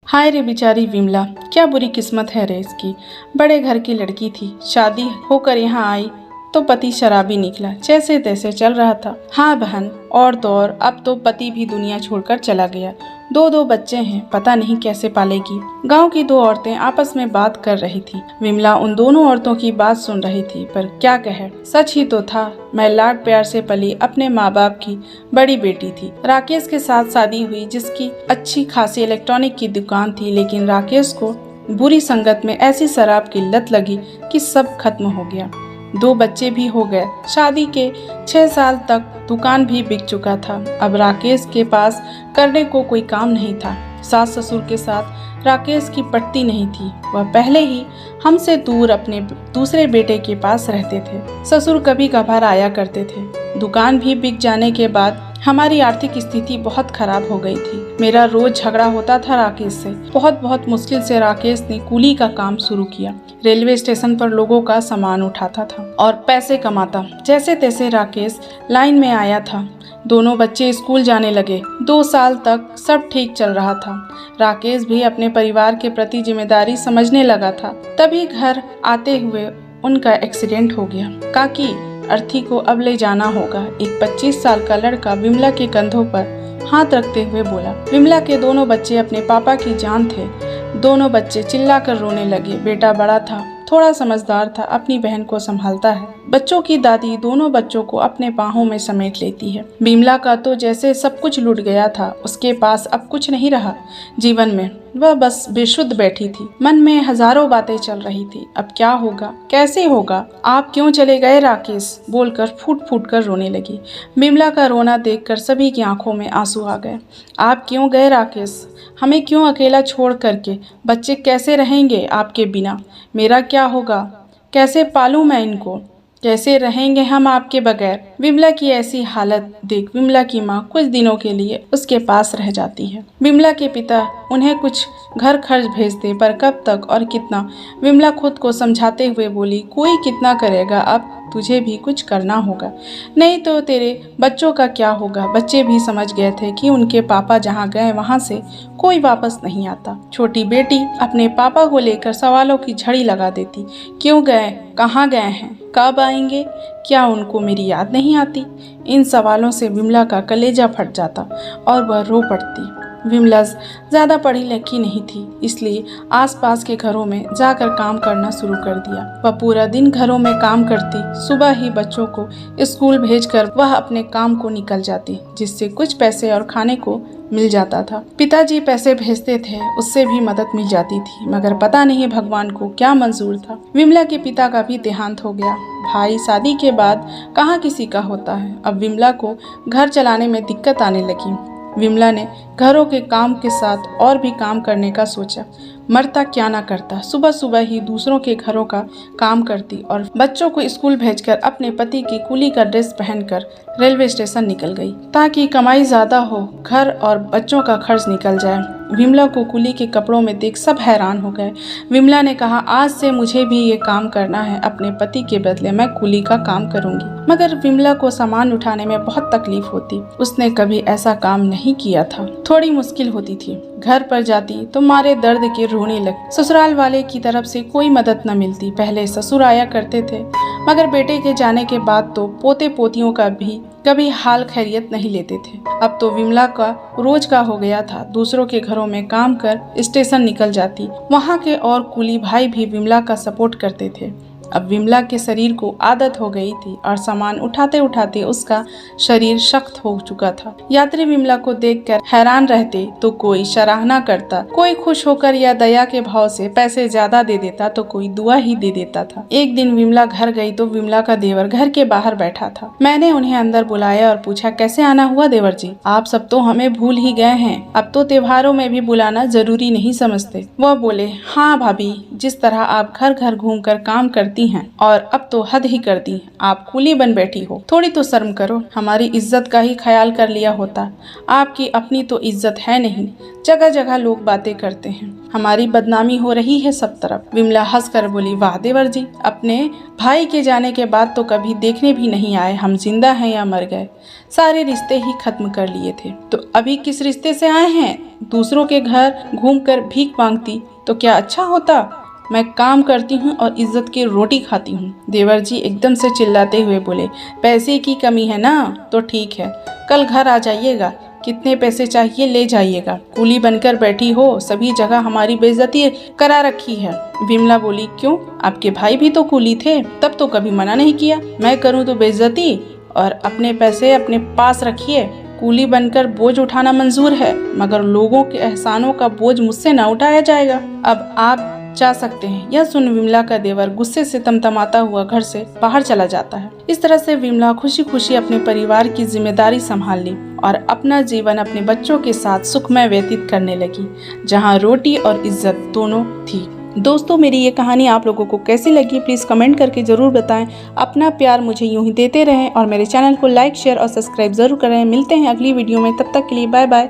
हाय रे बेचारी विमला, क्या बुरी किस्मत है रे इसकी। बड़े घर की लड़की थी, शादी होकर यहाँ आई तो पति शराबी निकला, जैसे तैसे चल रहा था। हाँ बहन, और तो और अब तो पति भी दुनिया छोड़कर चला गया। दो बच्चे हैं, पता नहीं कैसे पालेगी। गांव की दो औरतें आपस में बात कर रही थी। विमला उन दोनों औरतों की बात सुन रही थी, पर क्या कहे, सच ही तो था। मैं लाड प्यार से पली अपने माँ बाप की बड़ी बेटी थी। राकेश के साथ शादी हुई, जिसकी अच्छी खासी इलेक्ट्रॉनिक की दुकान थी, लेकिन राकेश को बुरी संगत में ऐसी शराब की लत लगी कि सब खत्म हो गया। दो बच्चे भी हो गए। शादी के 6 साल तक दुकान भी बिक चुका था। अब राकेश के पास करने को कोई काम नहीं था। सास ससुर के साथ राकेश की पटती नहीं थी। वह पहले ही हमसे दूर अपने दूसरे बेटे के पास रहते थे। ससुर कभी कभार आया करते थे। दुकान भी बिक जाने के बाद हमारी आर्थिक स्थिति बहुत खराब हो गई थी। मेरा रोज झगड़ा होता था राकेश से। बहुत मुश्किल से राकेश ने कूली का काम शुरू किया। रेलवे स्टेशन पर लोगों का सामान उठाता था और पैसे कमाता। जैसे तैसे राकेश लाइन में आया था। दोनों बच्चे स्कूल जाने लगे। 2 साल तक सब ठीक चल रहा था। राकेश भी अपने परिवार के प्रति जिम्मेदारी समझने लगा था। तभी घर आते हुए उनका एक्सीडेंट हो गया। काकी अर्थी को अब ले जाना होगा। एक 25 साल का लड़का विमला के कंधों पर हाथ रखते हुए बोला। विमला के दोनों बच्चे अपने पापा की जान थे। दोनों बच्चे चिल्लाकर रोने लगे। बेटा बड़ा था, थोड़ा समझदार था, अपनी बहन को संभालता है। बच्चों की दादी दोनों बच्चों को अपने बाहों में समेट लेती है। विमला का तो जैसे सब कुछ लूट गया था। उसके पास अब कुछ नहीं रहा जीवन में। वह बस बेसुध बैठी थी। मन में हजारों बातें चल रही थी। अब क्या होगा, कैसे होगा। आप क्यों चले गए राकेश, बोलकर फूट फूट कर रोने लगी। विमला का रोना देखकर सभी की आंखों में आंसू आ गए। आप क्यों गए राकेश, हमें क्यों अकेला छोड़ करके। बच्चे कैसे रहेंगे आपके बिना। मेरा क्या होगा, कैसे पालूं मैं इनको, कैसे रहेंगे हम आपके बगैर। विमला की ऐसी हालत देख विमला की माँ कुछ दिनों के लिए उसके पास रह जाती है। विमला के पिता उन्हें कुछ घर खर्च भेजते, पर कब तक और कितना। विमला खुद को समझाते हुए बोली, कोई कितना करेगा, अब तुझे भी कुछ करना होगा, नहीं तो तेरे बच्चों का क्या होगा। बच्चे भी समझ गए थे कि उनके पापा जहाँ गए वहाँ से कोई वापस नहीं आता। छोटी बेटी अपने पापा को लेकर सवालों की झड़ी लगा देती। क्यों गए, कहाँ गए हैं, कब आएंगे, क्या उनको मेरी याद नहीं आती। इन सवालों से विमला का कलेजा फट जाता और वह रो पड़ती। विमला ज़्यादा पढ़ी लिखी नहीं थी, इसलिए आसपास के घरों में जाकर काम करना शुरू कर दिया। वह पूरा दिन घरों में काम करती। सुबह ही बच्चों को स्कूल भेजकर वह अपने काम को निकल जाती, जिससे कुछ पैसे और खाने को मिल जाता था। पिताजी पैसे भेजते थे, उससे भी मदद मिल जाती थी, मगर पता नहीं भगवान को क्या मंजूर था। विमला के पिता का भी देहांत हो गया। भाई शादी के बाद कहाँ किसी का होता है। अब विमला को घर चलाने में दिक्कत आने लगी। विमला ने घरों के काम के साथ और भी काम करने का सोचा। मरता क्या ना करता। सुबह सुबह ही दूसरों के घरों का काम करती और बच्चों को स्कूल भेजकर अपने पति की कूली का ड्रेस पहनकर रेलवे स्टेशन निकल गई, ताकि कमाई ज़्यादा हो, घर और बच्चों का खर्च निकल जाए। विमला को कूली के कपड़ों में देख सब हैरान हो गए। विमला ने कहा, आज से मुझे भी ये काम करना है, अपने पति के बदले मैं कूली का काम करूंगी। मगर विमला को सामान उठाने में बहुत तकलीफ होती। उसने कभी ऐसा काम नहीं किया था। थोड़ी मुश्किल होती थी। घर पर जाती तो मारे दर्द के रोने लगी। ससुराल वाले की तरफ से कोई मदद न मिलती। पहले ससुर आया करते थे, मगर बेटे के जाने के बाद तो पोते पोतियों का भी कभी हाल खैरियत नहीं लेते थे। अब तो विमला का रोज का हो गया था। दूसरों के घरों में काम कर स्टेशन निकल जाती। वहाँ के और कुली भाई भी विमला का सपोर्ट करते थे। अब विमला के शरीर को आदत हो गई थी और सामान उठाते उठाते उसका शरीर सख्त हो चुका था। यात्री विमला को देखकर हैरान रहते तो कोई सराहना करता, कोई खुश होकर या दया के भाव से पैसे ज्यादा दे देता, तो कोई दुआ ही दे देता था। एक दिन विमला घर गई तो विमला का देवर घर के बाहर बैठा था। मैंने उन्हें अंदर बुलाया और पूछा, कैसे आना हुआ देवर जी, आप सब तो हमें भूल ही गए हैं। अब तो त्योहारों में भी बुलाना जरूरी नहीं समझते। वह बोले, हाँ भाभी, जिस तरह आप घर घर घूम कर काम करती करती हैं और अब तो हद ही कर दी। आप कूली बन बैठी हो, थोड़ी तो शर्म करो। हमारी इज्जत का ही ख्याल कर लिया होता। आपकी अपनी तो इज्जत है नहीं। जगह जगह लोग बातें करते हैं, हमारी बदनामी हो रही है सब तरफ। विमला हंसकर बोली, वाह देवर जी, अपने भाई के जाने के बाद तो कभी देखने भी नहीं आए हम जिंदा हैं या मर गए। सारे रिश्ते ही खत्म कर लिए थे, तो अभी किस रिश्ते से आए हैं? दूसरों के घर घूमकर भीख मांगती तो क्या अच्छा होता? मैं काम करती हूँ और इज्जत की रोटी खाती हूँ। देवर जी एकदम से चिल्लाते हुए बोले, पैसे की कमी है ना तो ठीक है, कल घर आ जाइएगा, कितने पैसे चाहिए ले जाइएगा। कूली बनकर बैठी हो, सभी जगह हमारी बेइज्जती करा रखी है। विमला बोली, क्यों? आपके भाई भी तो कूली थे, तब तो कभी मना नहीं किया। मैं करूँ तो बेइज्जती? और अपने पैसे अपने पास रखिए। कूली बनकर बोझ उठाना मंजूर है, मगर लोगों के एहसानों का बोझ मुझसे न उठाया जाएगा। अब आप जा सकते हैं। यह सुन विमला का देवर गुस्से से तमतमाता हुआ घर से बाहर चला जाता है। इस तरह से विमला खुशी खुशी अपने परिवार की जिम्मेदारी संभाल ली और अपना जीवन अपने बच्चों के साथ सुखमय व्यतीत करने लगी, जहां रोटी और इज्जत दोनों थी। दोस्तों, मेरी ये कहानी आप लोगों को कैसी लगी प्लीज़ कमेंट करके ज़रूर बताएं। अपना प्यार मुझे यूं ही देते रहें और मेरे चैनल को लाइक शेयर और सब्सक्राइब ज़रूर करें। मिलते हैं अगली वीडियो में, तब तक के लिए बाय बाय।